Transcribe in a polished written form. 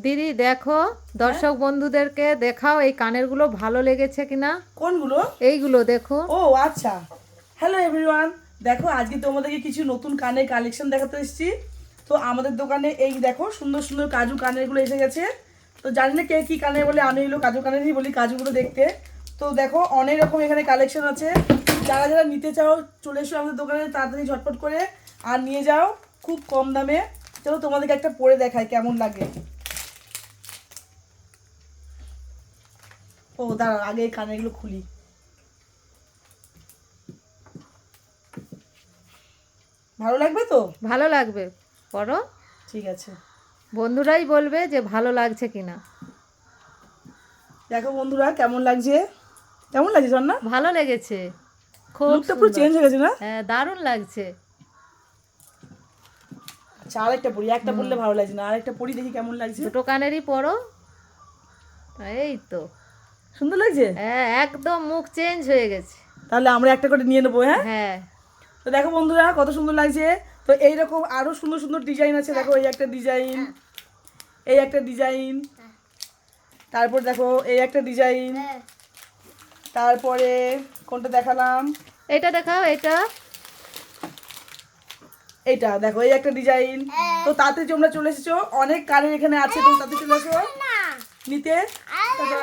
দিদি দেখো, দর্শক বন্ধুদেরকে দেখাও এই কানেরগুলো ভালো লেগেছে কিনা। কোনগুলো? এইগুলো দেখো। ও আচ্ছা, হ্যালো এভরিওয়ান, দেখো আজকে তোমাদেরকে কিছু নতুন কানের কালেকশন দেখাতে এসেছি। তো আমাদের দোকানে এই দেখো সুন্দর সুন্দর কাজু কানেরগুলো এসে গেছে। তো জানি না কে কী কানের বলে, আমি এগুলো কাজু কানেরই বলি, কাজুগুলো দেখতে। তো দেখো অনেক রকম এখানে কালেকশন আছে। যারা যারা নিতে চাও চলে এসো আমাদের দোকানে তাড়াতাড়ি ঝটপট করে, আর নিয়ে যাও খুব কম দামে। চলো তোমাদেরকে একটা পরে দেখাই কেমন লাগে। ও দাঁড়াও, আগে এই কানেরগুলো খুলি। ভালো লাগবে তো? ভালো লাগবে, পরো। ঠিক আছে, বন্ধুরাই বলবে যে ভালো লাগছে কিনা। দেখো বন্ধুরা কেমন লাগছে, কেমন লাগছে ঝর্ণা? ভালো লেগেছে, খুব লুকটা পুরো সুন্দর। চেঞ্জ হয়ে গেছে না? হ্যাঁ, দারুণ লাগছে। আচ্ছা আরেকটা পরি, একটা পরলে ভালো লাগছে না, আরেকটা পরি দেখি কেমন লাগছে। দুটো কানেরই পরো। এই তো, সুন্দর লাগছে। হ্যাঁ একদম মুখ চেঞ্জ হয়ে গেছে। তাহলে আমরা একটা করে নিয়ে নেবো। হ্যাঁ, হ্যাঁ, তো দেখো বন্ধুরা কত সুন্দর লাগছে। তো এইরকম আরো সুন্দর সুন্দর ডিজাইন আছে। দেখো এই একটা ডিজাইন, এই একটা ডিজাইন, তারপর দেখো এই একটা ডিজাইন, তারপরে কোনটা দেখালাম, এটা দেখাও, এটা। এইটা দেখো এই একটা ডিজাইন। তো তাতে তোমরা চলে এসেছো, অনেক কানের এখানে আছে, তো তাতে চলে এসো নিতে। টাটা।